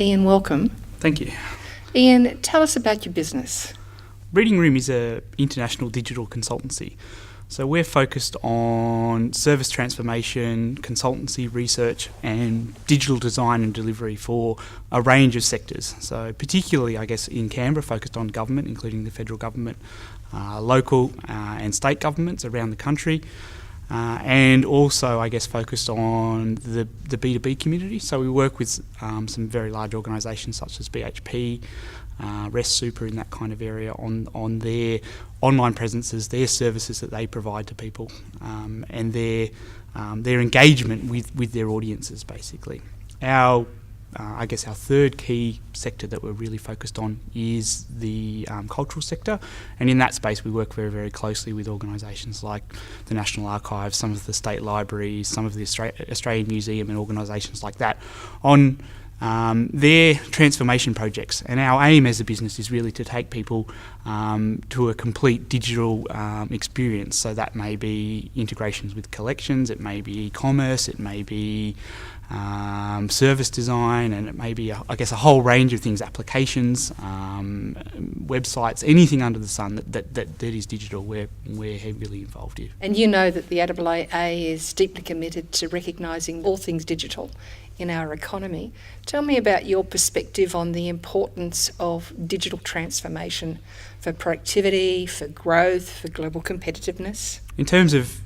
Ian, welcome. Thank you. Ian, tell us about your business. Reading Room is an international digital consultancy. So we're focused on service transformation, consultancy, research and digital design and delivery for a range of sectors. So particularly, I guess, in Canberra, focused on government, including the federal government, local and state governments around the country, and also, I guess, focused on the B2B community. So we work with some very large organisations such as BHP, Rest Super in that kind of area on their online presences, their services that they provide to people, and their engagement with their audiences, basically. Our third key sector that we're really focused on is the cultural sector, and in that space we work very, very closely with organisations like the National Archives, some of the state libraries, some of the Australian Museum and organisations like that on their transformation projects. And our aim as a business is really to take people to a complete digital experience. So that may be integrations with collections, it may be e-commerce, it may be service design, and it may be, a whole range of things, applications, websites, anything under the sun that is digital, we're heavily involved in. And you know that the AAA is deeply committed to recognising all things digital in our economy. Tell me about your perspective on the importance of digital transformation for productivity, for growth, for global competitiveness. In terms of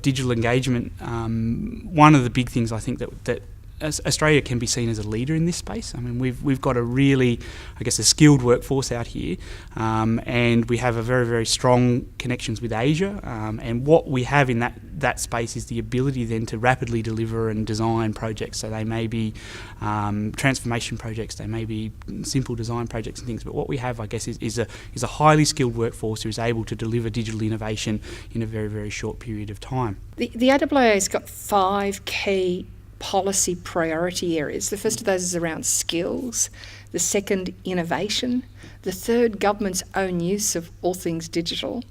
digital engagement, one of the big things I think that Australia can be seen as a leader in this space. I mean, we've got a really, a skilled workforce out here, and we have a very, very strong connections with Asia. And what we have in that space is the ability then to rapidly deliver and design projects. So they may be transformation projects, they may be simple design projects and things. But what we have, is a highly skilled workforce who is able to deliver digital innovation in a very, very short period of time. The AAA has got 5 key policy priority areas. The first of those is around skills, the second, innovation, the third, government's own use of all things digital,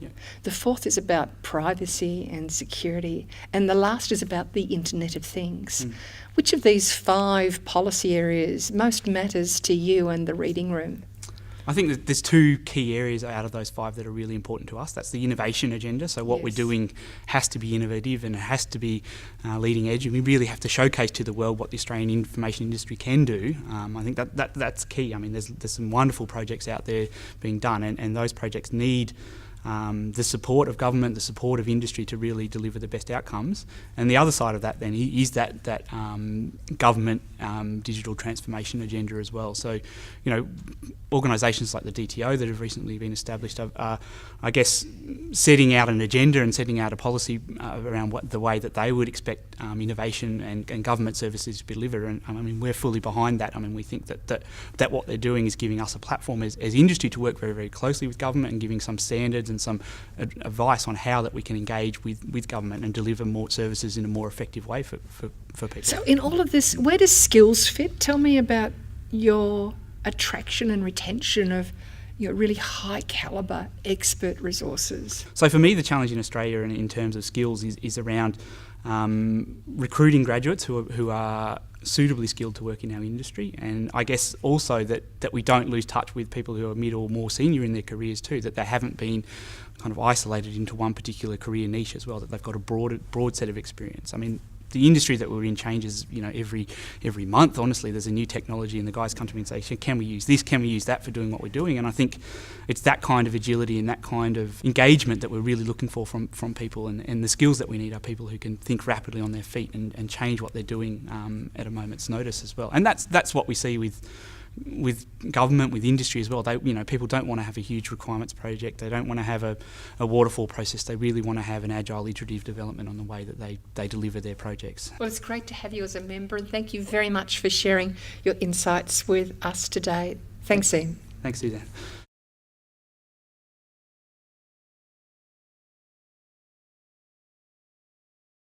the fourth is about privacy and security, and the last is about the Internet of Things. Which of these 5 policy areas most matters to you and the Reading Room? I think that there's 2 key areas out of those 5 that are really important to us. That's the innovation agenda. So what we're doing has to be innovative and it has to be leading edge, and we really have to showcase to the world what the Australian information industry can do. I think that's key. I mean, there's some wonderful projects out there being done, and those projects need the support of government, the support of industry to really deliver the best outcomes. And the other side of that then is that government digital transformation agenda as well. So, organisations like the DTO that have recently been established are setting out an agenda and setting out a policy around the way that they would expect innovation and government services to be delivered. And I mean, we're fully behind that. I mean, we think that what they're doing is giving us a platform as industry to work very, very closely with government and giving some standards and some advice on how that we can engage with government and deliver more services in a more effective way for people. So in all of this, where does skills fit? Tell me about your attraction and retention of your really high calibre expert resources. So for me, the challenge in Australia in terms of skills is around recruiting graduates who are suitably skilled to work in our industry, and I guess also that we don't lose touch with people who are mid or more senior in their careers too, that they haven't been kind of isolated into one particular career niche as well, that they've got a broad set of experience. I mean, the industry that we're in changes, every month. Honestly, there's a new technology, and the guys come to me and say, "Can we use this? Can we use that for doing what we're doing?" And I think it's that kind of agility and that kind of engagement that we're really looking for from people, and the skills that we need are people who can think rapidly on their feet and change what they're doing at a moment's notice as well. And that's what we see with government, with industry as well. People don't want to have a huge requirements project. They don't want to have a waterfall process. They really want to have an agile, iterative development on the way that they deliver their projects. Well, it's great to have you as a member, and thank you very much for sharing your insights with us today. Thanks, Ian. Thanks, Suzanne.